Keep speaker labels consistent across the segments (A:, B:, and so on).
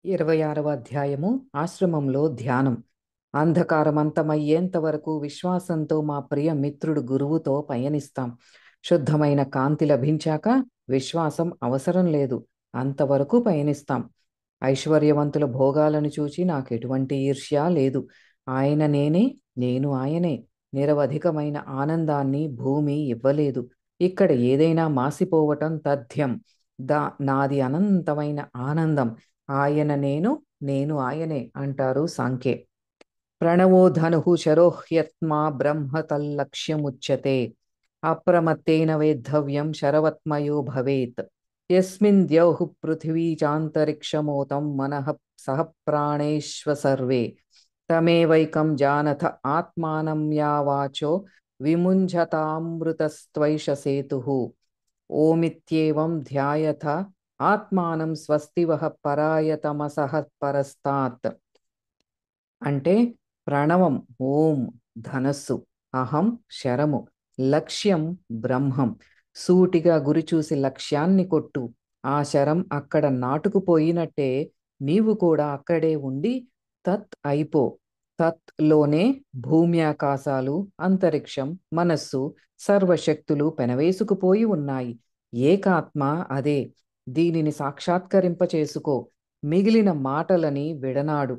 A: 26వ అధ్యాయము ఆశ్రమంలో ధ్యానం. అంధకారమంతమయ్యేంత వరకు విశ్వాసంతో మా ప్రియ మిత్రుడు గురువుతో పయనిస్తాం. శుద్ధమైన కాంతి లభించాక విశ్వాసం అవసరం లేదు, అంతవరకు పయనిస్తాం. ఐశ్వర్యవంతుల భోగాలను చూచి నాకెటువంటి ఈర్ష్య లేదు. ఆయన నేనే, నేను ఆయనే. నిరవధికమైన ఆనందాన్ని భూమి ఇవ్వలేదు. ఇక్కడ ఏదైనా మాసిపోవటం తథ్యం. నాది అనంతమైన ఆనందం. ఆయన నేను, నేను ఆయనే అంటారు సాంఖ్యే. ప్రణవో ధనుః శరోహ్యత్మా బ్రహ్మ తల్లక్ష్యముచ్యతే. అప్రమత్తేన వేద్ధవ్యం శరవత్మయో భవేత్. యస్మిన్ ద్యౌః పృథివీ చాంతరిక్షమోతం మనః సహ ప్రాణేశ్వ సర్వే. తమేవైకం జానథ ఆత్మానం యా వాచో విముంజతామృతస్త్వైష సేతుః. ఓమిత్యేవం ధ్యాయథ ఆత్మానం స్వస్తివః పరాయతమసః పరస్తాత్. అంటే ప్రణవం ఓం ధనస్సు, అహం శరము, లక్ష్యం బ్రహ్మం. సూటిగా గురి చూసి లక్ష్యాన్ని కొట్టు. ఆ శరం అక్కడ నాటుకుపోయినట్టే నీవు కూడా అక్కడే ఉండి తత్ అయిపో. తత్ లోనే భూమి ఆకాశాలు, అంతరిక్షం, మనస్సు, సర్వశక్తులు పెనవేసుకుపోయి ఉన్నాయి. ఏకాత్మ అదే. దీనిని సాక్షాత్కరింపచేసుకో. మిగిలిన మాటలని విడనాడు.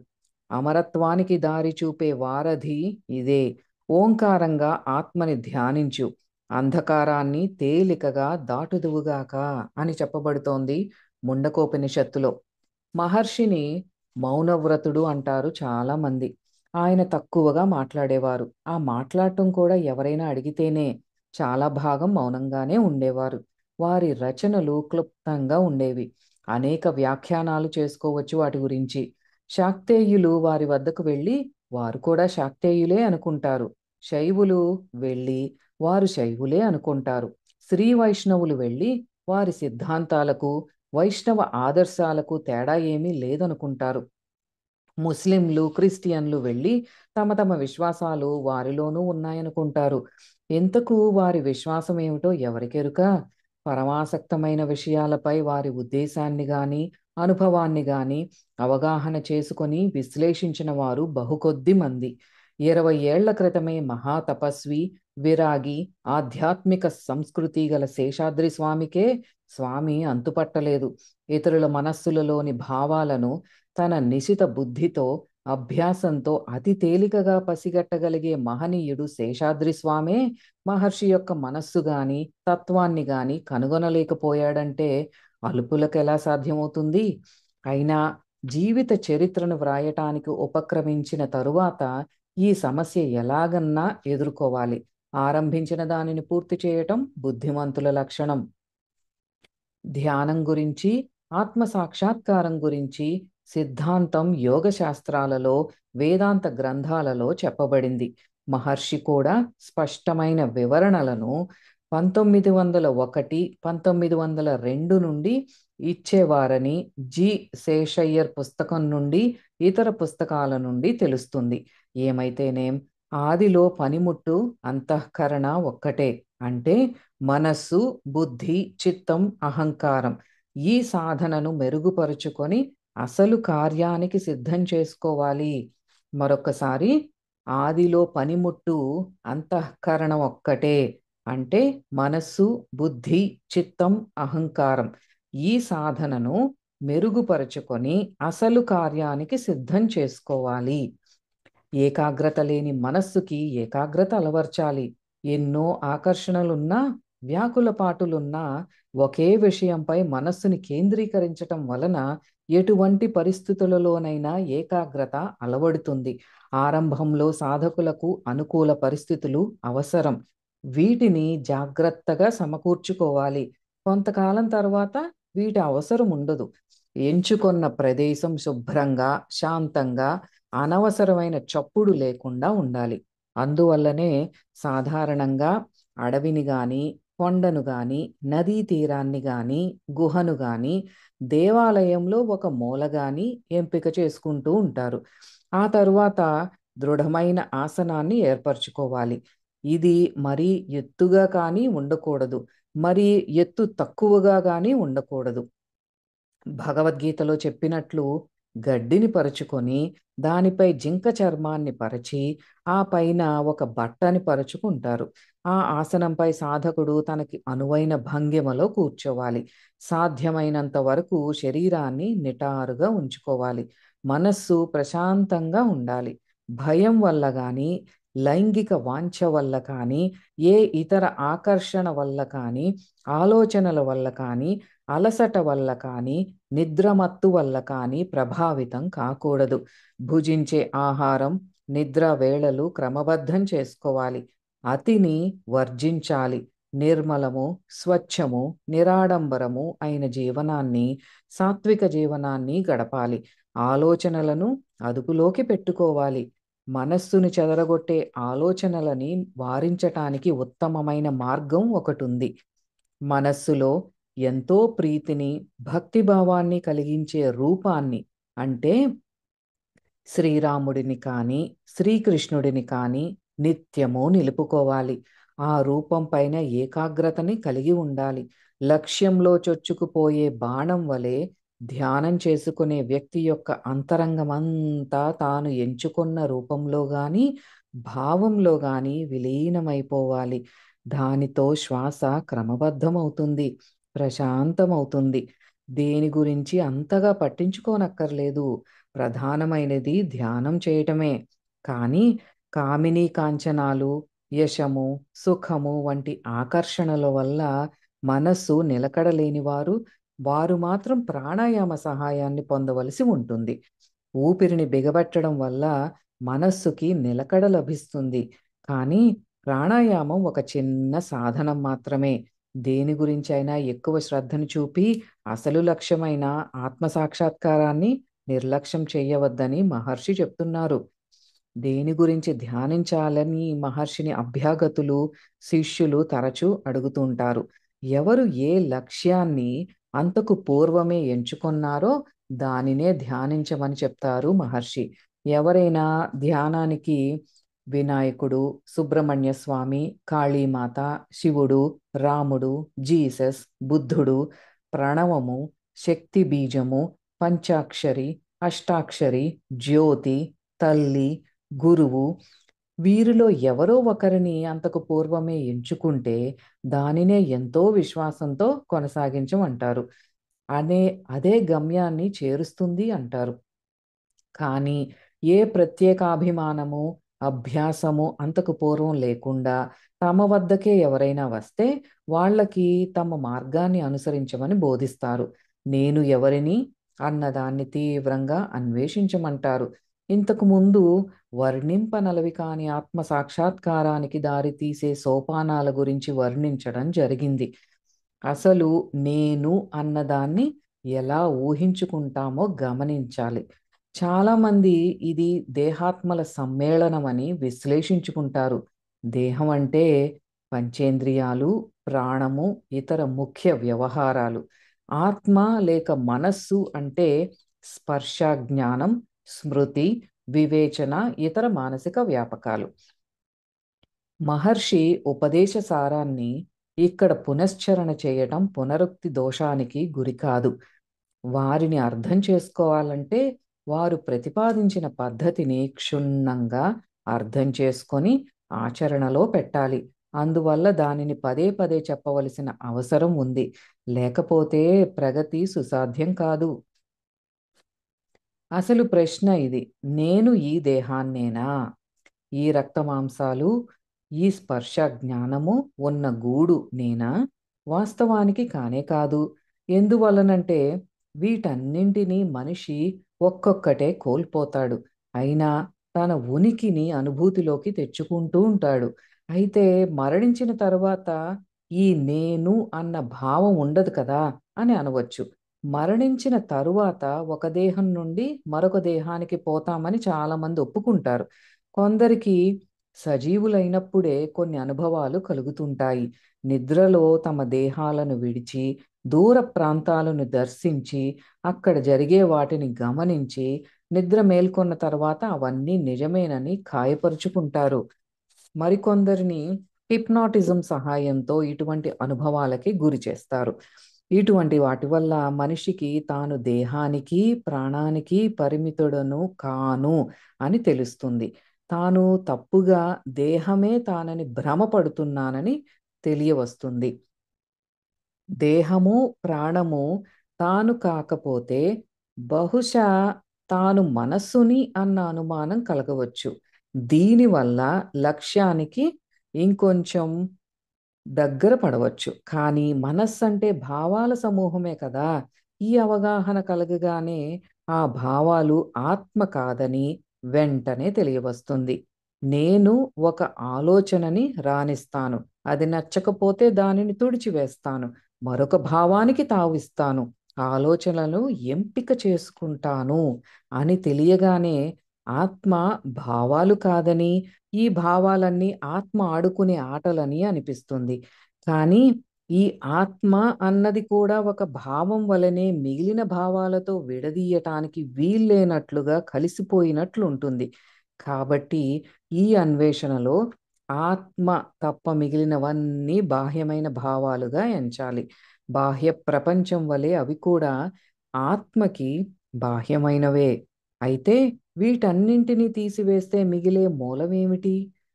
A: అమరత్వానికి దారి చూపే వారధి ఇదే. ఓంకారంగా ఆత్మని ధ్యానించు. అంధకారాన్ని తేలికగా దాటుదువుగాక అని చెప్పబడుతోంది ముండకోపనిషత్తులో. మహర్షిని మౌనవ్రతుడు అంటారు చాలా మంది. ఆయన తక్కువగా మాట్లాడేవారు. ఆ మాట్లాడటం కూడా ఎవరైనా అడిగితేనే. చాలా భాగం మౌనంగానే ఉండేవారు. వారి రచనలు క్లుప్తంగా ఉండేవి. అనేక వ్యాఖ్యానాలు చేసుకోవచ్చు వాటి గురించి. శాక్తేయులు వారి వద్దకు వెళ్ళి వారు కూడా శాక్తేయులే అనుకుంటారు. శైవులు వెళ్ళి వారు శైవులే అనుకుంటారు. శ్రీ వైష్ణవులు వెళ్ళి వారి సిద్ధాంతాలకు, వైష్ణవ ఆదర్శాలకు తేడా ఏమీ లేదనుకుంటారు. ముస్లింలు, క్రిస్టియన్లు వెళ్ళి తమ తమ విశ్వాసాలు వారిలోనూ ఉన్నాయనుకుంటారు. ఎంతకు వారి విశ్వాసం ఏమిటో ఎవరికెరుక? పరమాసక్తమైన విషయాలపై వారి ఉద్దేశాన్ని గాని అనుభవాన్ని గాని అవగాహన చేసుకొని విశ్లేషించిన వారు బహుకొద్ది మంది. 20 ఏళ్ల క్రితమే మహాతపస్వి, విరాగి, ఆధ్యాత్మిక సంస్కృతి గల శేషాద్రి స్వామికే స్వామి అంతుపట్టలేదు. ఇతరుల మనస్సులలోని భావాలను తన నిశిత బుద్ధితో, అభ్యాసంతో అతి తేలికగా పసిగట్టగలిగే మహనీయుడు శేషాద్రి స్వామే మహర్షి యొక్క మనస్సు గాని తత్వాన్ని గాని కనుగొనలేకపోయాడంటే అల్పులకు ఎలా సాధ్యమవుతుంది? అయినా జీవిత చరిత్రను వ్రాయటానికి ఉపక్రమించిన తరువాత ఈ సమస్య ఎలాగన్నా ఎదుర్కోవాలి. ఆరంభించిన దానిని పూర్తి చేయటం బుద్ధిమంతుల లక్షణం. ధ్యానం గురించి, ఆత్మ సాక్షాత్కారం గురించి సిద్ధాంతం యోగ శాస్త్రాలలో, వేదాంత గ్రంథాలలో చెప్పబడింది. మహర్షి కూడా స్పష్టమైన వివరణలను 1901, 1902 నుండి ఇచ్చేవారని జి. శేషయ్యర్ పుస్తకం నుండి, ఇతర పుస్తకాల నుండి తెలుస్తుంది. ఏమైతేనేం ఆదిలో పనిముట్టు అంతఃకరణ ఒక్కటే. అంటే మనస్సు, బుద్ధి, చిత్తం, అహంకారం. ఈ సాధనను మెరుగుపరుచుకొని అసలు కార్యానికి సిద్ధం చేసుకోవాలి. మరొకసారి, ఆదిలో పనిముట్టు అంతఃకరణ ఒక్కటే. అంటే మనస్సు, బుద్ధి, చిత్తం, అహంకారం. ఈ సాధనను మెరుగుపరుచుకొని అసలు కార్యానికి సిద్ధం చేసుకోవాలి. ఏకాగ్రత లేని మనస్సుకి ఏకాగ్రత అలవర్చాలి. ఎన్నో ఆకర్షణలున్నా, వ్యాకులపాటులున్నా ఒకే విషయంపై మనస్సుని కేంద్రీకరించటం వలన ఎటువంటి పరిస్థితులలోనైనా ఏకాగ్రత అలవడుతుంది. ఆరంభంలో సాధకులకు అనుకూల పరిస్థితులు అవసరం. వీటిని జాగ్రత్తగా సమకూర్చుకోవాలి. కొంతకాలం తర్వాత వీటి అవసరం ఉండదు. ఎంచుకొన్న ప్రదేశం శుభ్రంగా, శాంతంగా, అనవసరమైన చప్పుడు లేకుండా ఉండాలి. అందువల్లనే సాధారణంగా అడవిని గాని, కొండను గాని, నదీ తీరాన్ని గాని, గుహను గాని, దేవాలయంలో ఒక మూల గాని ఎంపిక చేసుకుంటూ ఉంటారు. ఆ తరువాత దృఢమైన ఆసనాన్ని ఏర్పరచుకోవాలి. ఇది మరీ ఎత్తుగా కానీ ఉండకూడదు, మరి ఎత్తు తక్కువగా కానీ ఉండకూడదు. భగవద్గీతలో చెప్పినట్లు గడ్డిని పరుచుకొని దానిపై జింక చర్మాన్ని పరిచి ఆ పైన ఒక బట్టని పరుచుకుంటారు. ఆ ఆసనంపై సాధకుడు తనకి అనువైన భంగిమలో కూర్చోవాలి. సాధ్యమైనంత వరకు శరీరాన్ని నిటారుగా ఉంచుకోవాలి. మనస్సు ప్రశాంతంగా ఉండాలి. భయం వల్ల కానీ, లైంగిక వాంఛ వల్ల కానీ, ఏ ఇతర ఆకర్షణ వల్ల కానీ, ఆలోచనల వల్ల కానీ, అలసట వల్ల కానీ, నిద్రమత్తు వల్ల కానీ ప్రభావితం కాకూడదు. భుజించే ఆహారం, నిద్ర వేళలు క్రమబద్ధం చేసుకోవాలి. అతిని వర్జించాలి. నిర్మలము, స్వచ్ఛము, నిరాడంబరము అయిన జీవనాన్ని, సాత్విక జీవనాన్ని గడపాలి. ఆలోచనలను అదుపులోకి పెట్టుకోవాలి. మనస్సును చెదరగొట్టే ఆలోచనలని వారించటానికి ఉత్తమమైన మార్గం ఒకటుంది. మనస్సులో ఎంతో ప్రీతిని, భక్తిభావాన్ని కలిగించే రూపాన్ని, అంటే శ్రీరాముడిని కానీ, శ్రీకృష్ణుడిని కానీ నిత్యము నిలుపుకోవాలి. ఆ రూపం పైన ఏకాగ్రతని కలిగి ఉండాలి. లక్ష్యంలో చొచ్చుకుపోయే బాణం వలె ధ్యానం చేసుకునే వ్యక్తి యొక్క అంతరంగమంతా తాను ఎంచుకున్న రూపంలో గాని, భావంలో గాని విలీనమైపోవాలి. దానితో శ్వాస క్రమబద్ధమవుతుంది, ప్రశాంతమవుతుంది. దేని గురించి అంతగా పట్టించుకోనక్కర్లేదు. ప్రధానమైనది ధ్యానం చేయటమే. కానీ కామినీ కాంచనాలు, యశము, సుఖము వంటి ఆకర్షణల వల్ల మనస్సు నిలకడలేని వారు మాత్రం ప్రాణాయామ సహాయాన్ని పొందవలసి ఉంటుంది. ఊపిరిని బిగబెట్టడం వల్ల మనస్సుకి నిలకడ లభిస్తుంది. కానీ ప్రాణాయామం ఒక చిన్న సాధనం మాత్రమే. దేని గురించైనా ఎక్కువ శ్రద్ధను చూపి అసలు లక్ష్యమైన ఆత్మ సాక్షాత్కారాన్ని నిర్లక్ష్యం చేయవద్దని మహర్షి చెప్తున్నారు. దేని గురించి ధ్యానించాలని మహర్షిని అభ్యాగతులు, శిష్యులు తరచూ అడుగుతుంటారు. ఎవరు ఏ లక్ష్యాన్ని అంతకు పూర్వమే ఎంచుకున్నారో దానినే ధ్యానించమని చెప్తారు మహర్షి. ఎవరైనా ధ్యానానికి వినాయకుడు, సుబ్రహ్మణ్య స్వామి, కాళీమాత, శివుడు, రాముడు, జీసస్, బుద్ధుడు, ప్రణవము, శక్తి బీజము, పంచాక్షరి, అష్టాక్షరి, జ్యోతి, తల్లి, గురువు, వీరిలో ఎవరో ఒకరిని అంతకు పూర్వమే ఎంచుకుంటే దానినే ఎంతో విశ్వాసంతో కొనసాగించమంటారు. అదే గమ్యాన్ని చేరుస్తుంది అంటారు. కానీ ఏ ప్రత్యేకాభిమానము, అభ్యాసము అంతకు పూర్వం లేకుండా తమ వద్దకే ఎవరైనా వస్తే వాళ్ళకి తమ మార్గాన్ని అనుసరించమని బోధిస్తారు. నేను ఎవరిని అన్నదాన్ని తీవ్రంగా అన్వేషించమంటారు. ఇంతకు ముందు వర్ణింపనలవి కాని ఆత్మ సాక్షాత్కారానికి దారితీసే సోపానాల గురించి వర్ణించడం జరిగింది. అసలు నేను అన్నదాన్ని ఎలా ఊహించుకుంటామో గమనించాలి. చాలామంది ఇది దేహాత్మల సమ్మేళనమని విశ్లేషించుకుంటారు. దేహం అంటే పంచేంద్రియాలు, ప్రాణము, ఇతర ముఖ్య వ్యవహారాలు. ఆత్మ లేక మనస్సు అంటే స్పర్శ, జ్ఞానం, స్మృతి, వివేచన, ఇతర మానసిక వ్యాపకాలు. మహర్షి ఉపదేశ సారాన్ని ఇక్కడ పునశ్చరణ చేయటం పునరుక్తి దోషానికి గురి కాదు. వారిని అర్థం చేసుకోవాలంటే వారు ప్రతిపాదించిన పద్ధతిని క్షుణ్ణంగా అర్థం చేసుకొని ఆచరణలో పెట్టాలి. అందువల్ల దానిని పదే పదే చెప్పవలసిన అవసరం ఉంది. లేకపోతే ప్రగతి సుసాధ్యం కాదు. అసలు ప్రశ్న ఇది: నేను ఈ దేహాన్నేనా? ఈ రక్తమాంసాలు, ఈ స్పర్శ జ్ఞానము ఉన్న గూడు నేనా? వాస్తవానికి కానే కాదు. ఎందువలనంటే వీటన్నింటినీ మనిషి ఒక్కొక్కటే కోల్పోతాడు. అయినా తన ఉనికిని అనుభూతిలోకి తెచ్చుకుంటూ ఉంటాడు. అయితే మరణించిన తరువాత ఈ నేను అన్న భావం ఉండదు కదా అని అనవచ్చు. మరణించిన తరువాత ఒక దేహం నుండి మరొక దేహానికి పోతామని చాలామంది ఒప్పుకుంటారు. కొందరికి సజీవులైనప్పుడే కొన్ని అనుభవాలు కలుగుతుంటాయి. నిద్రలో తమ దేహాలను విడిచి దూర ప్రాంతాలను దర్శించి అక్కడ జరిగే వాటిని గమనించి నిద్ర మేల్కొన్న తర్వాత అవన్నీ నిజమేనని ఖాయపరుచుకుంటారు. మరికొందరిని హిప్నాటిజం సహాయంతో ఇటువంటి అనుభవాలకి గురి చేస్తారు. ఇటువంటి వాటి వల్ల మనిషికి తాను దేహానికి, ప్రాణానికి పరిమితుడను కాను అని తెలుస్తుంది. తాను తప్పుగా దేహమే తానని భ్రమపడుతున్నానని తెలియవస్తుంది. దేహము, ప్రాణము తాను కాకపోతే బహుశా తాను మనస్సుని అన్న అనుమానం కలగవచ్చు. దీనివల్ల లక్ష్యానికి ఇంకొంచెం దగ్గర పడవచ్చు. కానీ మనస్సంటే భావాల సమూహమే కదా! ఈ అవగాహన కలగగానే ఆ భావాలు ఆత్మ కాదని వెంటనే తెలియవస్తుంది. నేను ఒక ఆలోచనని రానిస్తాను. అది నచ్చకపోతే దానిని తుడిచివేస్తాను. మరొక భావానికి తావిస్తాను. ఆలోచనలను ఎంపిక చేసుకుంటాను అని తెలియగానే ఆత్మ భావాలు కాదని, ఈ భావాలన్నీ ఆత్మ ఆడుకునే ఆటలని అనిపిస్తుంది. కానీ ఈ ఆత్మ అన్నది కూడా ఒక భావం వలనే మిగిలిన భావాలతో విడదీయటానికి వీల్లేనట్లుగా కలిసిపోయినట్లు ఉంటుంది. కాబట్టి ఈ అన్వేషణలో ఆత్మ తప్ప మిగిలినవన్నీ బాహ్యమైన భావాలుగా ఎంచాలి. బాహ్య ప్రపంచం వలె అవి కూడా ఆత్మకి బాహ్యమైనవే. అయితే వీటన్నింటినీ తీసివేస్తే మిగిలే మూలమేమిటి?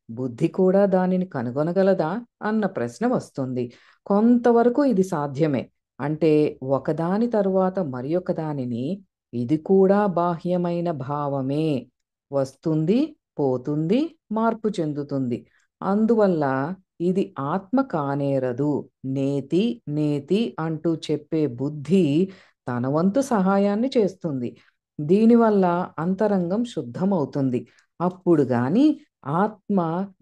A: బుద్ధి కూడా దానిని కనుగొనగలదా అన్న ప్రశ్న వస్తుంది. కొంతవరకు ఇది సాధ్యమే. అంటే ఒకదాని తరువాత మరి ఒక దానిని ఇది కూడా బాహ్యమైన భావమే వస్తుంది, పోతుంది, మార్పు చెందుతుంది. అందువల్ల ఇది ఆత్మ కానేరదు. నేతి నేతి అంటూ చెప్పే బుద్ధి తన వంతు సహాయాన్ని చేస్తుంది. దీనివల్ల అంతరంగం శుద్ధమవుతుంది. అప్పుడు గాని ఆత్మ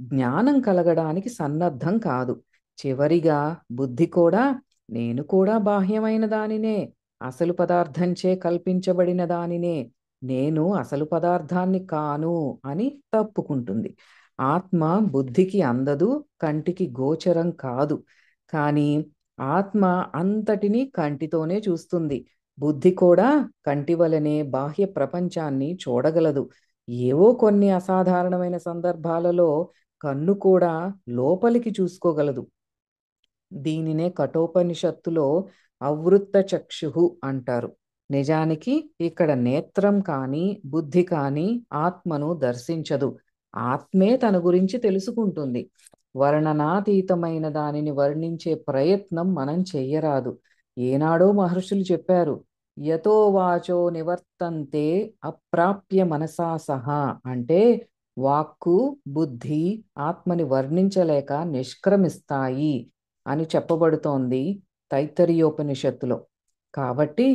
A: జ్ఞానం కలగడానికి సన్నద్ధం కాదు. చివరిగా బుద్ధి కూడా నేను కూడా బాహ్యమైన దానినే, అసలు పదార్థంచే కల్పించబడిన దానినే, నేను అసలు పదార్థాన్ని కాను అని తప్పుకుంటుంది. ఆత్మ బుద్ధికి అందదు, కంటికి గోచరం కాదు. కానీ ఆత్మ అంతటినీ కంటితోనే చూస్తుంది. బుద్ధి కూడా కంటి వలనే బాహ్య ప్రపంచాన్ని చూడగలదు. ఏవో కొన్ని అసాధారణమైన సందర్భాలలో కన్ను కూడా లోపలికి చూసుకోగలదు. దీనినే కఠోపనిషత్తులో అవృత్త చక్షుః అంటారు. నిజానికి ఇక్కడ నేత్రం కానీ బుద్ధి కానీ ఆత్మను దర్శించదు. ఆత్మే తన గురించి తెలుసుకుంటుంది. వర్ణనాతీతమైన దానిని వర్ణించే ప్రయత్నం మనం చెయ్యరాదు. ఏనాడో మహర్షులు చెప్పారు, యతో వాచో నివర్తంతే అప్రాప్య మనసా సహా. అంటే వాక్కు, బుద్ధి ఆత్మని వర్ణించలేక నిష్క్రమిస్తాయి అని చెప్పబడుతోంది తైత్తరీయోపనిషత్తులో. కాబట్టి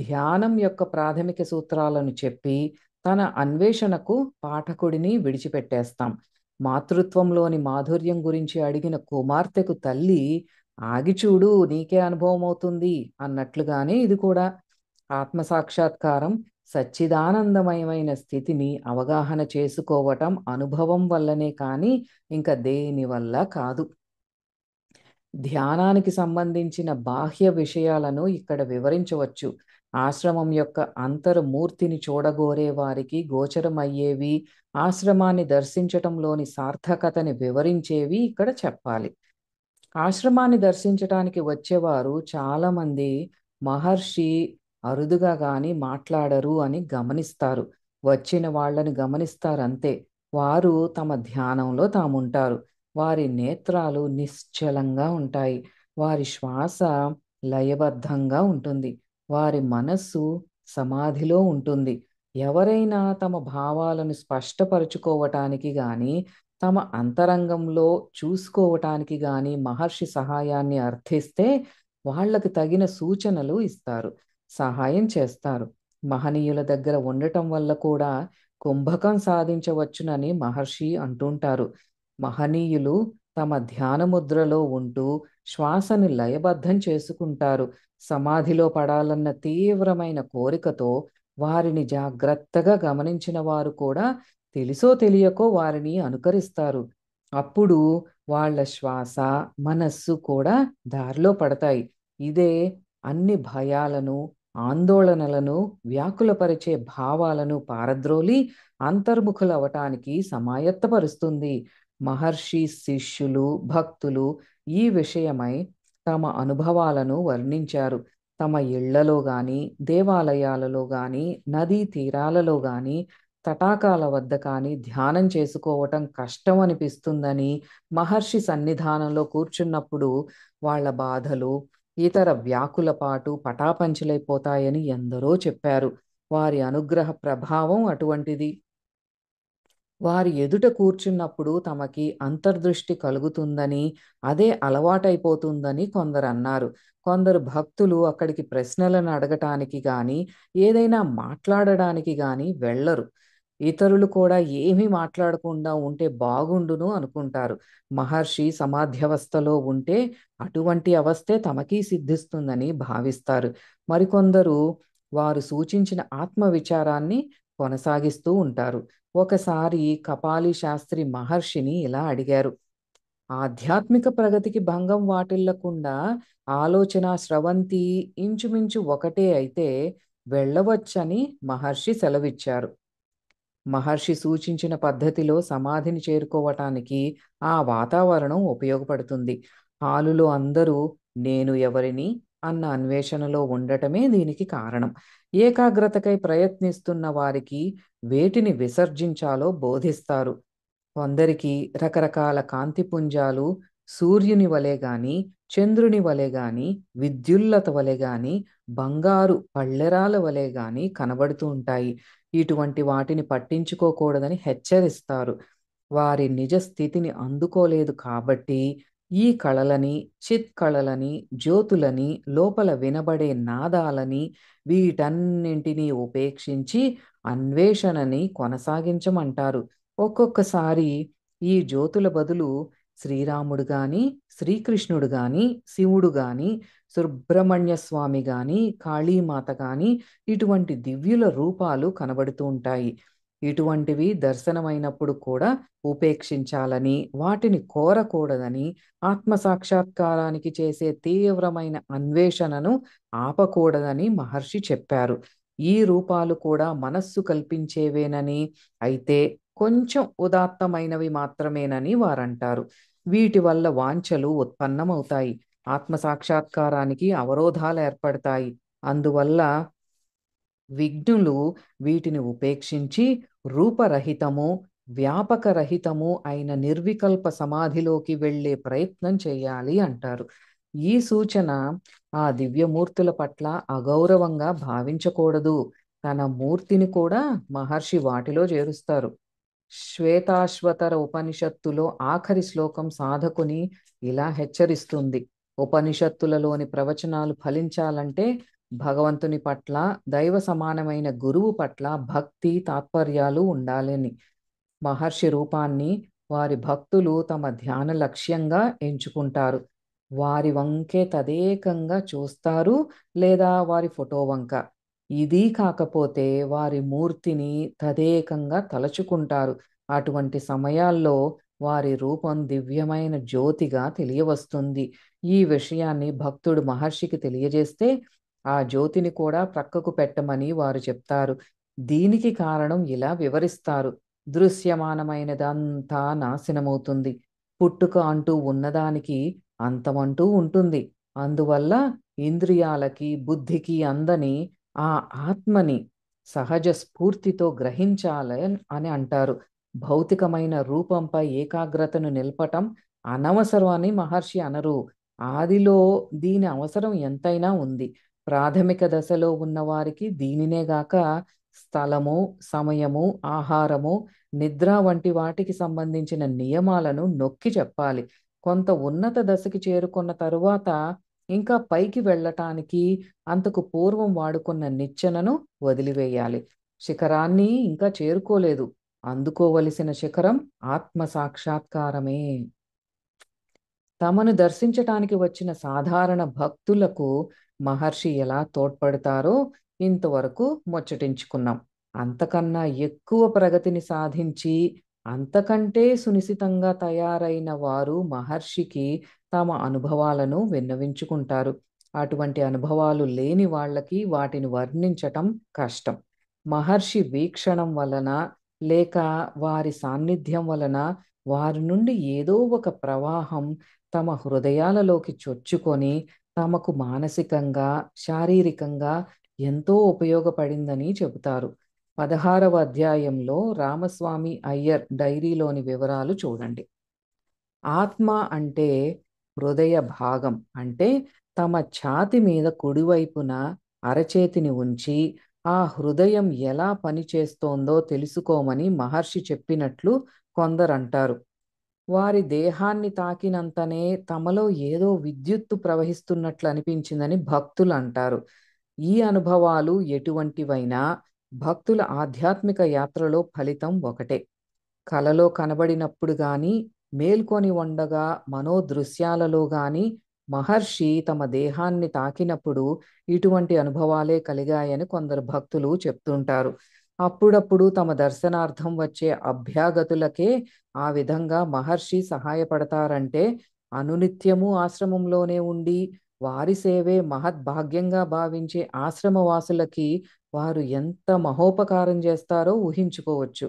A: ధ్యానం యొక్క ప్రాథమిక సూత్రాలను చెప్పి తన అన్వేషణకు పాఠకుడిని విడిచిపెట్టేస్తాం. మాతృత్వంలోని మాధుర్యం గురించి అడిగిన కుమార్తెకు తల్లి ఆగిచూడు నీకే అనుభవం అవుతుంది అన్నట్లుగానే ఇది కూడా ఆత్మసాక్షాత్కారం సచ్చిదానందమయమైన స్థితిని అవగాహన చేసుకోవటం అనుభవం వల్లనే కానీ ఇంకా దేని వల్ల కాదు. ధ్యానానికి సంబంధించిన బాహ్య విషయాలను ఇక్కడ వివరించవచ్చు. ఆశ్రమం యొక్క అంతర్మూర్తిని చూడగోరే వారికి గోచరమయ్యేవి, ఆశ్రమాన్ని దర్శించటంలోని సార్థకతని వివరించేవి ఇక్కడ చెప్పాలి. ఆశ్రమాన్ని దర్శించటానికి వచ్చేవారు చాలామంది మహర్షి అరుదుగా గాని మాట్లాడరు అని గమనిస్తారు. వచ్చిన వాళ్ళని గమనిస్తారంతే. వారు తమ ధ్యానంలో తాముంటారు. వారి నేత్రాలు నిశ్చలంగా ఉంటాయి. వారి శ్వాస లయబద్ధంగా ఉంటుంది. వారి మనస్సు సమాధిలో ఉంటుంది. ఎవరైనా తమ భావాలను స్పష్టపరుచుకోవటానికి గాని తమ అంతరంగంలో చూసుకోవటానికి గాని మహర్షి సహాయాన్ని అర్థిస్తే వాళ్ళకి తగిన సూచనలు ఇస్తారు, సహాయం చేస్తారు. మహనీయుల దగ్గర ఉండటం వల్ల కూడా కుంభకం సాధించవచ్చునని మహర్షి అంటుంటారు. మహనీయులు తమ ధ్యాన ముద్రలో ఉంటూ శ్వాసను లయబద్ధం చేసుకుంటారు. సమాధిలో పడాలన్న తీవ్రమైన కోరికతో వారిని జాగ్రత్తగా గమనించిన వారు కూడా తెలుసో తెలియకో వారిని అనుకరిస్తారు. అప్పుడు వాళ్ళ శ్వాస, మనస్సు కూడా దారిలో పడతాయి. ఇదే అన్ని భయాలను, ఆందోళనలను, వ్యాకులపరిచే భావాలను పారద్రోలి అంతర్ముఖులవటానికి సమాయత్తపరుస్తుంది. మహర్షి శిష్యులు, భక్తులు ఈ విషయమై తమ అనుభవాలను వర్ణించారు. తమ ఇళ్లలో గాని, దేవాలయాలలో గాని, నదీ తీరాలలో గాని, తటాకాల వద్ద కానీ ధ్యానం చేసుకోవటం కష్టం అనిపిస్తుందని, మహర్షి సన్నిధానంలో కూర్చున్నప్పుడు వాళ్ళ బాధలు, ఇతర వ్యాకులపాటు పటాపంచలైపోతాయని ఎందరో చెప్పారు. వారి అనుగ్రహ ప్రభావం అటువంటిది. వారి ఎదుట కూర్చున్నప్పుడు తమకి అంతర్దృష్టి కలుగుతుందని, అదే అలవాటైపోతుందని కొందరు అన్నారు. కొందరు భక్తులు అక్కడికి ప్రశ్నలను అడగటానికి గాని, ఏదైనా మాట్లాడడానికి గాని వెళ్ళరు. ఇతరులు కూడా ఏమీ మాట్లాడకుండా ఉంటే బాగుండును అనుకుంటారు. మహర్షి సమాధ్యవస్థలో ఉంటే అటువంటి అవస్థే తమకీ సిద్ధిస్తుందని భావిస్తారు. మరికొందరు వారు సూచించిన ఆత్మ విచారాన్ని కొనసాగిస్తూ ఉంటారు. ఒకసారి కపాలి శాస్త్రి మహర్షిని ఇలా అడిగారు: ఆధ్యాత్మిక ప్రగతికి భంగం వాటిల్లకుండా ఆలోచన స్రవంతి ఇంచుమించు ఒకటే అయితే వెళ్ళవచ్చని మహర్షి సెలవిచ్చారు. మహర్షి సూచించిన పద్ధతిలో సమాధిని చేరుకోవటానికి ఆ వాతావరణం ఉపయోగపడుతుంది. హాలులో అందరూ నేను ఎవరిని అన్న అన్వేషణలో ఉండటమే దీనికి కారణం. ఏకాగ్రతకై ప్రయత్నిస్తున్న వారికి వేటిని విసర్జించాలో బోధిస్తారు. కొందరికి రకరకాల కాంతిపుంజాలు సూర్యుని వలె గాని, చంద్రుని వలె గాని, విద్యుల్లత వలె గాని, బంగారు పళ్ళెరాల వలె గాని కనబడుతూ ఉంటాయి. ఇటువంటి వాటిని పట్టించుకోకూడదని హెచ్చరిస్తారు. వారి నిజ స్థితిని అందుకోలేదు కాబట్టి ఈ కళలని, చిత్ కళలని, జ్యోతులని, లోపల వినబడే నాదాలని వీటన్నింటినీ ఉపేక్షించి అన్వేషణని కొనసాగించమంటారు. ఒక్కొక్కసారి ఈ జ్యోతుల బదులు శ్రీరాముడు గాని, శ్రీకృష్ణుడు గాని, శివుడు గాని, సుబ్రహ్మణ్య స్వామి గాని, కాళీమాత గాని ఇటువంటి దివ్యుల రూపాలు కనబడుతూ ఉంటాయి. ఇటువంటివి దర్శనమైనప్పుడు కూడా ఉపేక్షించాలని, వాటిని కోరకూడదని, ఆత్మ సాక్షాత్కారానికి చేసే తీవ్రమైన అన్వేషణను ఆపకూడదని మహర్షి చెప్పారు. ఈ రూపాలు కూడా మనస్సు కల్పించేవేనని, అయితే కొంచెం ఉదాత్తమైనవి మాత్రమేనని వారంటారు. వీటి వల్ల వాంఛలు ఉత్పన్నమవుతాయి. ఆత్మ సాక్షాత్కారానికి అవరోధాలు ఏర్పడతాయి. అందువల్ల విఘ్నులు వీటిని ఉపేక్షించి రూపరహితము, వ్యాపకరహితము అయిన నిర్వికల్ప సమాధిలోకి వెళ్ళే ప్రయత్నం చేయాలి అంటారు. ఈ సూచన ఆ దివ్యమూర్తుల పట్ల అగౌరవంగా భావించకూడదు. తన మూర్తిని కూడా మహర్షి వాటిలో చేరుస్తారు. శ్వేతాశ్వతర ఉపనిషత్తులో ఆఖరి శ్లోకం సాధకుని ఇలా హెచ్చరిస్తుంది: ఉపనిషత్తులలోని ప్రవచనాలు ఫలించాలంటే భగవంతుని పట్ల, దైవ సమానమైన గురువు పట్ల భక్తి తాత్పర్యాలు ఉండాలని. మహర్షి రూపాన్ని వారి భక్తులు తమ ధ్యాన లక్ష్యంగా ఎంచుకుంటారు. వారి వంకే తదేకంగా చూస్తారు, లేదా వారి ఫోటో వంక. ఇది కాకపోతే వారి మూర్తిని తదేకంగా తలచుకుంటారు. అటువంటి సమయాల్లో వారి రూపం దివ్యమైన జ్యోతిగా తెలియవస్తుంది. ఈ విషయాన్ని భక్తుడు మహర్షికి తెలియజేస్తే ఆ జ్యోతిని కూడా ప్రక్కకు పెట్టమని వారు చెప్తారు. దీనికి కారణం ఇలా వివరిస్తారు: దృశ్యమానమైనదంతా నాశనమవుతుంది. పుట్టుక అంటూ ఉన్నదానికి అంతమంటూ ఉంటుంది. అందువల్ల ఇంద్రియాలకి, బుద్ధికి అందని ఆ ఆత్మని సహజ స్ఫూర్తితో గ్రహించాలి అని అంటారు. భౌతికమైన రూపంపై ఏకాగ్రతను నిలపటం అనవసరం అని మహర్షి అనరు. ఆదిలో దీని అవసరం ఎంతైనా ఉంది. ప్రాథమిక దశలో ఉన్నవారికి దీనినేగాక స్థలము, సమయము, ఆహారము, నిద్ర వంటి వాటికి సంబంధించిన నియమాలను నొక్కి చెప్పాలి. కొంత ఉన్నత దశకి చేరుకున్న తరువాత ఇంకా పైకి వెళ్ళటానికి అంతకు పూర్వం వాడుకున్న నిచ్చెనను వదిలివేయాలి. శిఖరాన్ని ఇంకా చేరుకోలేదు. అందుకోవలసిన శిఖరం ఆత్మ సాక్షాత్కారమే. తమను దర్శించటానికి వచ్చిన సాధారణ భక్తులకు మహర్షి ఎలా తోడ్పడతారో ఇంతవరకు ముచ్చటించుకున్నాం. అంతకన్నా ఎక్కువ ప్రగతిని సాధించి అంతకంటే సునిశితంగా తయారైన వారు మహర్షికి తమ అనుభవాలను విన్నవించుకుంటారు. అటువంటి అనుభవాలు లేని వాళ్ళకి వాటిని వర్ణించటం కష్టం. మహర్షి వీక్షణం వలన, లేక వారి సాన్నిధ్యం వలన వారి నుండి ఏదో ఒక ప్రవాహం తమ హృదయాలలోకి చొచ్చుకొని తమకు మానసికంగా, శారీరకంగా ఎంతో ఉపయోగపడిందని చెబుతారు. 16వ అధ్యాయంలో రామస్వామి అయ్యర్ డైరీలోని వివరాలు చూడండి. ఆత్మ అంటే హృదయ భాగం. అంటే తమ ఛాతి మీద కుడివైపున అరచేతిని ఉంచి ఆ హృదయం ఎలా పనిచేస్తోందో తెలుసుకోమని మహర్షి చెప్పినట్లు కొందరంటారు. వారి దేహాన్ని తాకినంతనే తమలో ఏదో విద్యుత్తు ప్రవహిస్తున్నట్లు అనిపించిందని భక్తులు అంటారు. ఈ అనుభవాలు ఎటువంటివైనా భక్తుల ఆధ్యాత్మిక యాత్రలో ఫలితం ఒకటే. కలలో కనబడినప్పుడు గాని, మేల్కొని ఉండగా మనోదృశ్యాలలో గాని మహర్షి తమ దేహాన్ని తాకినప్పుడు ఇటువంటి అనుభవాలే కలిగాయని కొందరు భక్తులు చెప్తుంటారు. అప్పుడప్పుడు తమ దర్శనార్థం వచ్చే అభ్యాగతులకే ఆ విధంగా మహర్షి సహాయపడతారంటే అనునిత్యము ఆశ్రమంలోనే ఉండి వారి సేవే మహద్భాగ్యంగా భావించే ఆశ్రమవాసులకి వారు ఎంత మహోపకారం చేస్తారో ఊహించుకోవచ్చు.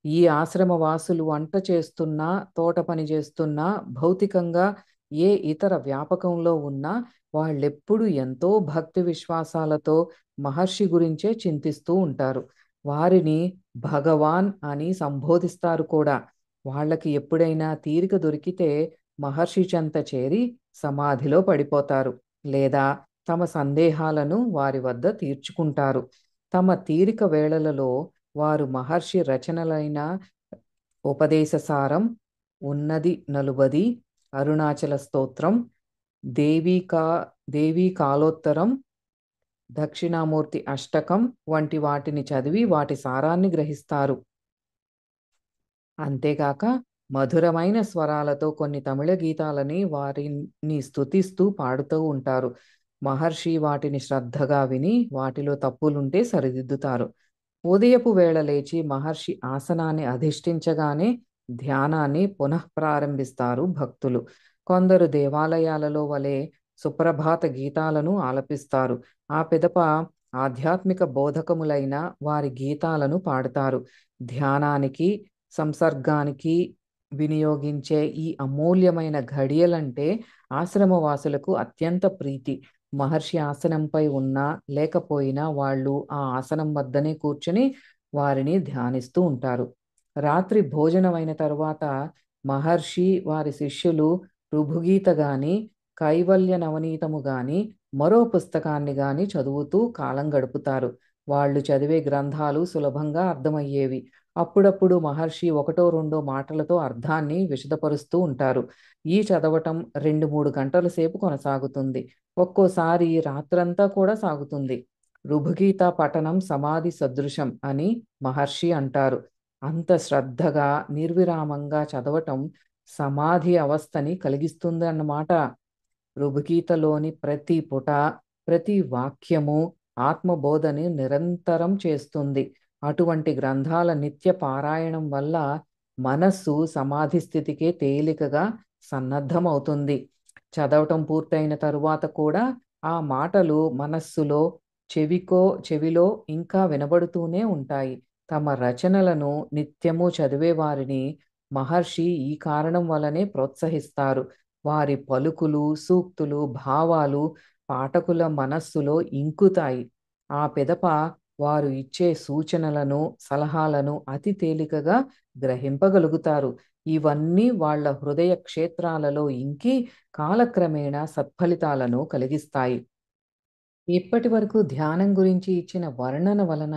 A: ఈ ఆశ్రమవాసులు వంట చేస్తున్నా, తోట పని చేస్తున్నా, భౌతికంగా ఏ ఇతర వ్యాపకంలో ఉన్నా వాళ్ళెప్పుడు ఎంతో భక్తి విశ్వాసాలతో మహర్షి గురించే చింతిస్తూ ఉంటారు. వారిని భగవాన్ అని సంబోధిస్తారు కూడా. వాళ్ళకి ఎప్పుడైనా తీరిక దొరికితే మహర్షి చెంత చేరి సమాధిలో పడిపోతారు. లేదా తమ సందేహాలను వారి వద్ద తీర్చుకుంటారు. తమ తీరిక వేళలలో వారు మహర్షి రచనలైన ఉపదేశసారం, ఉన్నది నలుబది, అరుణాచల స్తోత్రం, దేవికా దేవీ కాలోత్తరం, దక్షిణామూర్తి అష్టకం వంటి వాటిని చదివి వాటి సారాన్ని గ్రహిస్తారు. అంతేగాక మధురమైన స్వరాలతో కొన్ని తమిళ గీతాలని వారిని స్తుతిస్తూ పాడుతూ ఉంటారు. మహర్షి వాటిని శ్రద్ధగా విని వాటిలో తప్పులుంటే సరిదిద్దుతారు. ఉదయపు వేళ లేచి మహర్షి ఆసనాన్ని అధిష్ఠించగానే ధ్యానాన్ని పునః ప్రారంభిస్తారు భక్తులు. కొందరు దేవాలయాలలో వలె సుప్రభాత గీతాలను ఆలపిస్తారు. ఆ పిదప ఆధ్యాత్మిక బోధకములైన వారి గీతాలను పాడుతారు. ధ్యానానికి, సంసర్గానికి వినియోగించే ఈ అమూల్యమైన ఘడియలంటే ఆశ్రమవాసులకు అత్యంత ప్రీతి. మహర్షి ఆసనంపై ఉన్నా లేకపోయినా వాళ్ళు ఆ ఆసనం వద్దనే కూర్చుని వారిని ధ్యానిస్తూ ఉంటారు. రాత్రి భోజనమైన తరువాత మహర్షి వారి శిష్యులు ఋభుగీత గాని, కైవల్య నవనీతము గాని, మరో పుస్తకాన్ని గాని చదువుతూ కాలం గడుపుతారు. వాళ్ళు చదివే గ్రంథాలు సులభంగా అర్థమయ్యేవి. అప్పుడప్పుడు మహర్షి ఒకటో రెండో మాటలతో అర్థాన్ని విశదపరుస్తూ ఉంటారు. ఈ చదవటం 2-3 గంటల సేపు కొనసాగుతుంది. ఒక్కోసారి రాత్రంతా కూడా సాగుతుంది. ఋభుగీత పఠనం సమాధి సదృశం అని మహర్షి అంటారు. అంత శ్రద్ధగా నిర్విరామంగా చదవటం సమాధి అవస్థని కలిగిస్తుంది అన్నమాట. ఋభుగీతలోని ప్రతి పుట, ప్రతి వాక్యము ఆత్మబోధని నిరంతరం చేస్తుంది. అటువంటి గ్రంథాల నిత్య పారాయణం వల్ల మనస్సు సమాధి స్థితికే తేలికగా సన్నద్ధమవుతుంది. చదవటం పూర్తయిన తరువాత కూడా ఆ మాటలు మనస్సులో, చెవిలో ఇంకా వినబడుతూనే ఉంటాయి. తమ రచనలను నిత్యము చదివే వారిని మహర్షి ఈ కారణం వలనే ప్రోత్సహిస్తారు. వారి పలుకులు, సూక్తులు, భావాలు పాఠకుల మనస్సులో ఇంకుతాయి. ఆ పిదప వారు ఇచ్చే సూచనలను, సలహాలను అతి తేలికగా గ్రహింపగలుగుతారు. ఇవన్నీ వాళ్ళ హృదయ క్షేత్రాలలో ఇంకి కాలక్రమేణా సత్ఫలితాలను కలిగిస్తాయి. ఇప్పటి వరకు ధ్యానం గురించి ఇచ్చిన వర్ణన వలన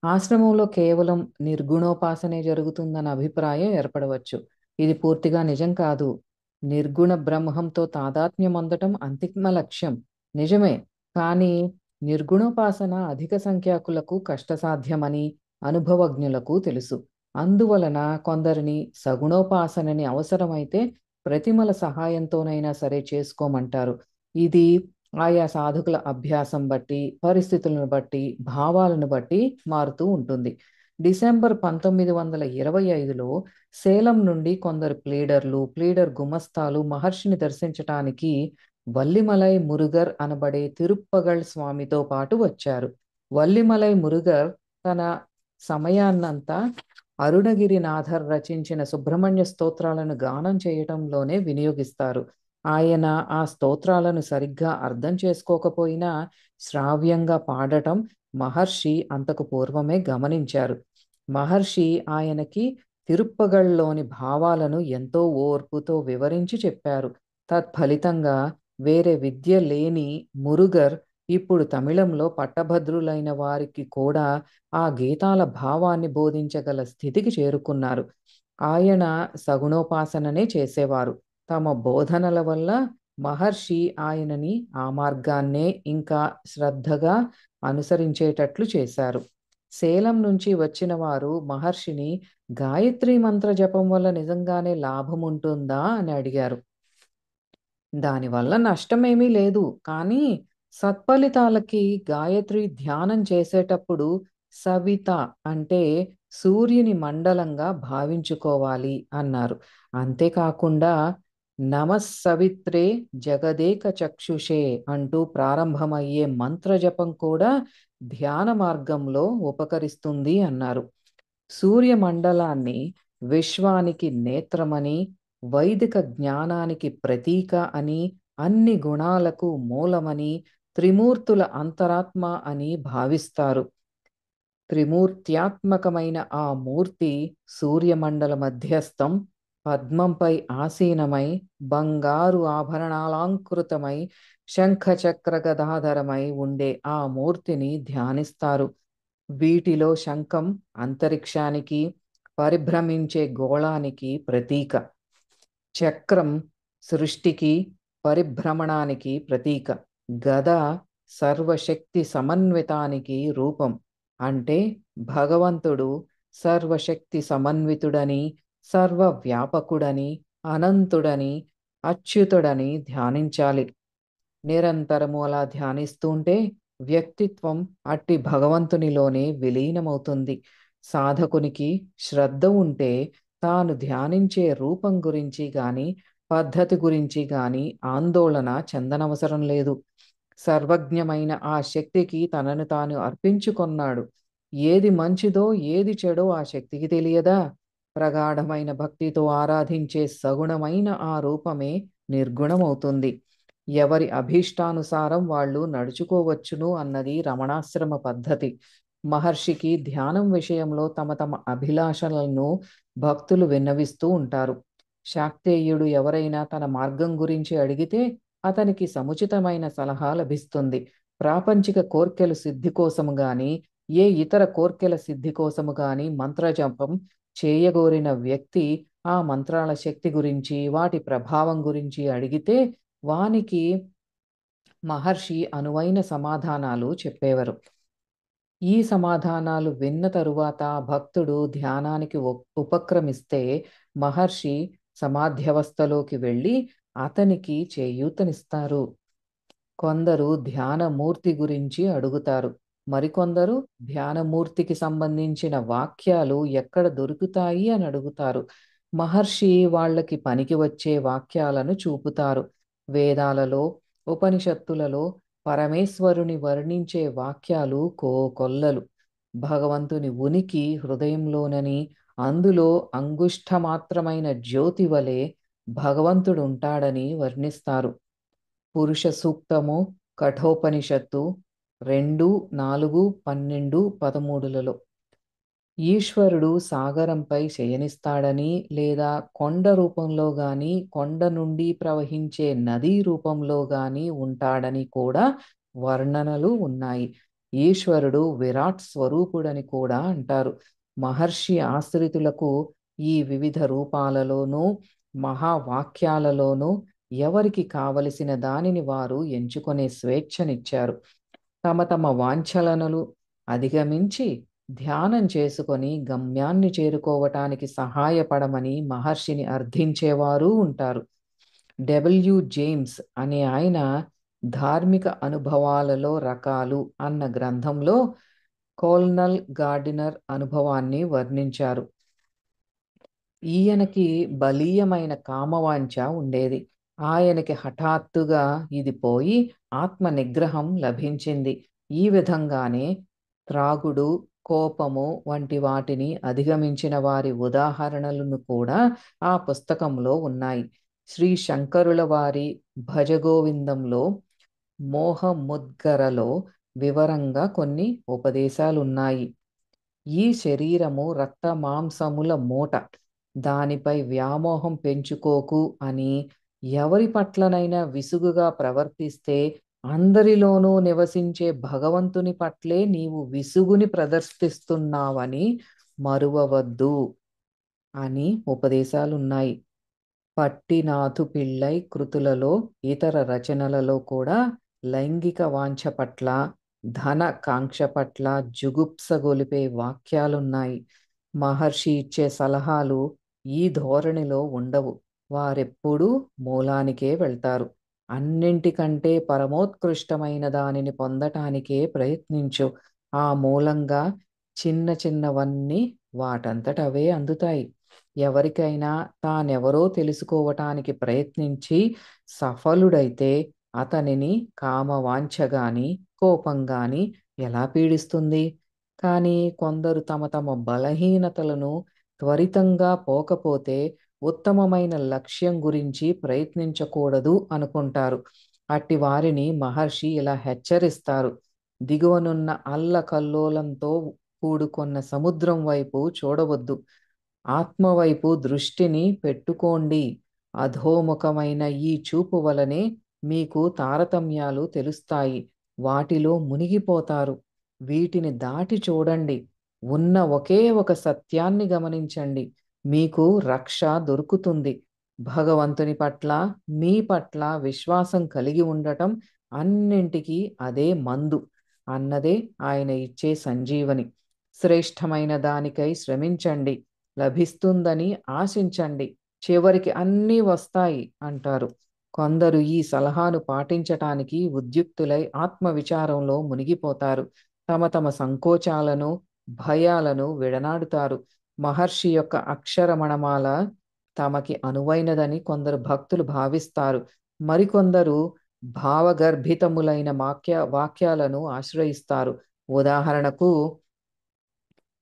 A: ఆశ్రమంలో కేవలం నిర్గుణోపాసనే జరుగుతుందన్న అభిప్రాయం ఏర్పడవచ్చు. ఇది పూర్తిగా నిజం కాదు. నిర్గుణ బ్రహ్మంతో తాదాత్మ్యం పొందటం అంతిమ లక్ష్యం నిజమే. కానీ నిర్గుణోపాసన అధిక సంఖ్యాకులకు కష్టసాధ్యమని అనుభవజ్ఞులకు తెలుసు. అందువలన కొందరిని సగుణోపాసనని అవసరమైతే ప్రతిమల సహాయంతోనైనా సరే చేసుకోమంటారు. ఇది ఆయా సాధకుల అభ్యాసం బట్టి, పరిస్థితులను బట్టి, భావాలను బట్టి మారుతూ ఉంటుంది. డిసెంబర్ 1925లో సేలం నుండి కొందరు ప్లీడర్ గుమస్తాలు మహర్షిని దర్శించటానికి వల్లిమలై మురుగర్ అనబడే తిరుప్పగళ్ స్వామితో పాటు వచ్చారు. వల్లిమలై మురుగర్ తన సమయాన్నంతా అరుణగిరినాథర్ రచించిన సుబ్రహ్మణ్య స్తోత్రాలను గానం చేయటంలోనే వినియోగిస్తారు. ఆయన ఆ స్తోత్రాలను సరిగ్గా అర్థం చేసుకోకపోయినా శ్రావ్యంగా పాడటం మహర్షి అంతకు పూర్వమే గమనించారు. మహర్షి ఆయనకి తిరుప్పగళ్లోని భావాలను ఎంతో ఓర్పుతో వివరించి చెప్పారు. తత్ఫలితంగా వేరే విద్య లేని మురుగర్ ఇప్పుడు తమిళంలో పట్టభద్రులైన వారికి కూడా ఆ గీతాల భావాన్ని బోధించగల స్థితికి చేరుకున్నారు. ఆయన సగుణోపాసననే చేసేవారు. తమ బోధనల వల్ల మహర్షి ఆయనని ఆ మార్గాన్నే ఇంకా శ్రద్ధగా అనుసరించేటట్లు చేశారు. సేలం నుంచి వచ్చిన వారు మహర్షిని గాయత్రి మంత్ర జపం వల్ల నిజంగానే లాభం ఉంటుందా అని అడిగారు. దానివల్ల నష్టమేమీ లేదు. కానీ సత్ఫలితాలకి గాయత్రి ధ్యానం చేసేటప్పుడు సవిత అంటే సూర్యుని మండలంగా భావించుకోవాలి అన్నారు. అంతేకాకుండా నమస్సవిత్రే జగదేక చక్షుషే అంటూ ప్రారంభమయ్యే మంత్రజపం కూడా ధ్యాన మార్గంలో ఉపకరిస్తుంది అన్నారు. సూర్యమండలాన్ని విశ్వానికి నేత్రమని, వైదిక జ్ఞానానికి ప్రతీక అని, అన్ని గుణాలకు మూలమని, త్రిమూర్తుల అంతరాత్మ అని భావిస్తారు. త్రిమూర్త్యాత్మకమైన ఆ మూర్తి సూర్యమండల మధ్యస్థం, పద్మంపై ఆసీనమై, బంగారు ఆభరణాలంకృతమై, శంఖచక్ర గదాధరమై ఉండే ఆ మూర్తిని ధ్యానిస్తారు. వీటిలో శంఖం అంతరిక్షానికి, పరిభ్రమించే గోళానికి ప్రతీక. చక్రం సృష్టికి, పరిభ్రమణానికి ప్రతీక. గద సర్వశక్తి సమన్వితానికి రూపం. అంటే భగవంతుడు సర్వశక్తి సమన్వితుడని, సర్వవ్యాపకుడని, అనంతుడని, అచ్యుతుడని ధ్యానించాలి. నిరంతరము అలా ధ్యానిస్తుంటే వ్యక్తిత్వం అట్టి భగవంతునిలోనే విలీనమవుతుంది. సాధకునికి శ్రద్ధ ఉంటే తాను ధ్యానించే రూపం గురించి గాని, పద్ధతి గురించి గాని ఆందోళన చెందనవసరం లేదు. సర్వజ్ఞమైన ఆ శక్తికి తనను తాను అర్పించుకొన్నాడు. ఏది మంచిదో ఏది చెడో ఆ శక్తికి తెలియదా? ప్రగాఢమైన భక్తితో ఆరాధించే సగుణమైన ఆ రూపమే నిర్గుణమవుతుంది. ఎవరి అభీష్టానుసారం వాళ్ళు నడుచుకోవచ్చును అన్నది రమణాశ్రమ పద్ధతి. మహర్షికి ధ్యానం విషయంలో తమ తమ అభిలాషలను భక్తులు విన్నవిస్తూ ఉంటారు. శాక్తేయుడు ఎవరైనా తన మార్గం గురించి అడిగితే అతనికి సముచితమైన సలహా లభిస్తుంది. ప్రాపంచిక కోర్కెల సిద్ధి కోసము గాని, ఏ ఇతర కోర్కెల సిద్ధి కోసము గాని మంత్రజపం చేయగోరిన వ్యక్తి ఆ మంత్రాల శక్తి గురించి, వాటి ప్రభావం గురించి అడిగితే వానికి మహర్షి అనువైన సమాధానాలు చెప్పేవారు. ఈ సమాధానాలు విన్న తరువాత భక్తుడు ధ్యానానికి ఉపక్రమిస్తే మహర్షి సమాధ్యవస్థలోకి వెళ్ళి అతనికి చేయూతనిస్తారు. కొందరు ధ్యానమూర్తి గురించి అడుగుతారు. మరికొందరు ధ్యానమూర్తికి సంబంధించిన వాక్యాలు ఎక్కడ దొరుకుతాయి అని అడుగుతారు. మహర్షి వాళ్ళకి పనికి వచ్చే వాక్యాలను చూపుతారు. వేదాలలో, ఉపనిషత్తులలో పరమేశ్వరుని వర్ణించే వాక్యాలు కోకొల్లలు. భగవంతుని ఉనికి హృదయంలోనని, అందులో అంగుష్ఠమాత్రమైన జ్యోతి వలె భగవంతుడుంటాడని వర్ణిస్తారు. పురుష సూక్తము కఠోపనిషత్తు 2, 4, 12, 13లలో ఈశ్వరుడు సాగరంపై శయనిస్తాడని, లేదా కొండ రూపంలో గాని, కొండ నుండి ప్రవహించే నదీ రూపంలో గాని ఉంటాడని కూడా వర్ణనలు ఉన్నాయి. ఈశ్వరుడు విరాట్ స్వరూపుడని కూడా అంటారు. మహర్షి ఆశ్రితులకు ఈ వివిధ రూపాలలోనూ మహావాక్యాలలోనూ ఎవరికి కావలసిన దానిని వారు ఎంచుకునే స్వేచ్ఛనిచ్చారు. తమ తమ వాంఛనలను అధిగమించి ధ్యానం చేసుకొని గమ్యాన్ని చేరుకోవటానికి సహాయపడమని మహర్షిని అర్థించేవారు ఉంటారు. జేమ్స్ అనే ఆయన ధార్మిక అనుభవాలలో రకాలు అన్న గ్రంథంలో కోల్నల్ గార్డినర్ అనుభవాన్ని వర్ణించారు. ఈయనకి బలీయమైన కామవాంఛ ఉండేది. ఆయనకి హఠాత్తుగా ఇది పోయి ఆత్మ నిగ్రహం లభించింది. ఈ విధంగానే త్రాగుడు, కోపము వంటి వాటిని అధిగమించిన వారి ఉదాహరణలను కూడా ఆ పుస్తకంలో ఉన్నాయి. శ్రీ శంకరుల వారి భజగోవిందంలో మోహముద్గరలో వివరంగా కొన్ని ఉపదేశాలున్నాయి. ఈ శరీరము రక్త మాంసముల మూట, దానిపై వ్యామోహం పెంచుకోకు అని, ఎవరి పట్లనైనా విసుగుగా ప్రవర్తిస్తే అందరిలోనూ నివసించే భగవంతుని పట్లే నీవు విసుగుని ప్రదర్శిస్తున్నావని మరువవద్దు అని ఉపదేశాలున్నాయి. పట్టినాథు పిళ్ళై కృతులలో, ఇతర రచనలలో కూడా లైంగిక వాంఛ పట్ల, ధన కాంక్ష పట్ల జుగుప్స గొలిపే వాక్యాలున్నాయి. మహర్షి ఇచ్చే సలహాలు ఈ ధోరణిలో ఉండవు. వారెప్పుడూ మూలానికే వెళ్తారు. అన్నింటికంటే పరమోత్కృష్టమైన దానిని పొందటానికే ప్రయత్నించు. ఆ మూలంగా చిన్న చిన్నవన్నీ వాటంతటవే అందుతాయి. ఎవరికైనా తానెవరో తెలుసుకోవటానికి ప్రయత్నించి సఫలుడైతే అతనిని కామవాంఛ గాని, కోపం గాని ఎలా పీడిస్తుంది? కానీ కొందరు తమ తమ బలహీనతలను త్వరితంగా పోకపోతే ఉత్తమమైన లక్ష్యం గురించి ప్రయత్నించకూడదు అనుకుంటారు. అట్టి వారిని మహర్షి ఇలా హెచ్చరిస్తారు: దిగువనున్న అల్లకల్లోలంతో కూడుకొన్న సముద్రం వైపు చూడవద్దు. ఆత్మవైపు దృష్టిని పెట్టుకోండి. అధోముఖమైన ఈ చూపు వలనే మీకు తారతమ్యాలు తెలుస్తాయి. వాటిలో మునిగిపోతారు. వీటిని దాటి చూడండి. ఉన్న ఒకే ఒక సత్యాన్ని గమనించండి. మీకు రక్ష దొరుకుతుంది. భగవంతుని పట్ల, మీ పట్ల విశ్వాసం కలిగి ఉండటం అన్నింటికీ అదే మందు అన్నదే ఆయన ఇచ్చే సంజీవని. శ్రేష్టమైన దానికై శ్రమించండి, లభిస్తుందని ఆశించండి, చివరికి అన్నీ వస్తాయి అంటారు. కొందరు ఈ సలహాను పాటించటానికి ఉద్యుక్తులై ఆత్మవిచారంలో మునిగిపోతారు. తమ తమ సంకోచాలను, భయాలను విడనాడుతారు. మహర్షి యొక్క అక్షరమణమాల తమకి అనువైనదని కొందరు భక్తులు భావిస్తారు. మరికొందరు భావగర్భితములైన వాక్యాలను ఆశ్రయిస్తారు. ఉదాహరణకు,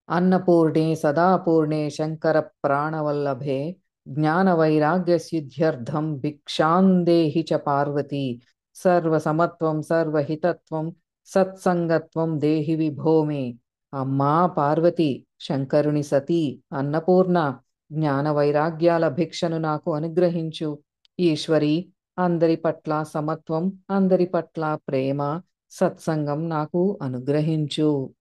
A: అన్నపూర్ణే సదాపూర్ణే శంకర ప్రాణవల్లభే జ్ఞానవైరాగ్యసిద్ధ్యర్థం భిక్షాందేహి చ పార్వతి సర్వసమత్వం సర్వహితత్వం సత్సంగత్వం దేహి విభోమే. అమ్మా పార్వతి, శంకరుని సతీ, అన్నపూర్ణ, జ్ఞాన వైరాగ్యాల భిక్షను నాకు అనుగ్రహించు. ఈశ్వరి, అందరి పట్ల సమత్వం, అందరి పట్ల ప్రేమ, సత్సంగం నాకు అనుగ్రహించు.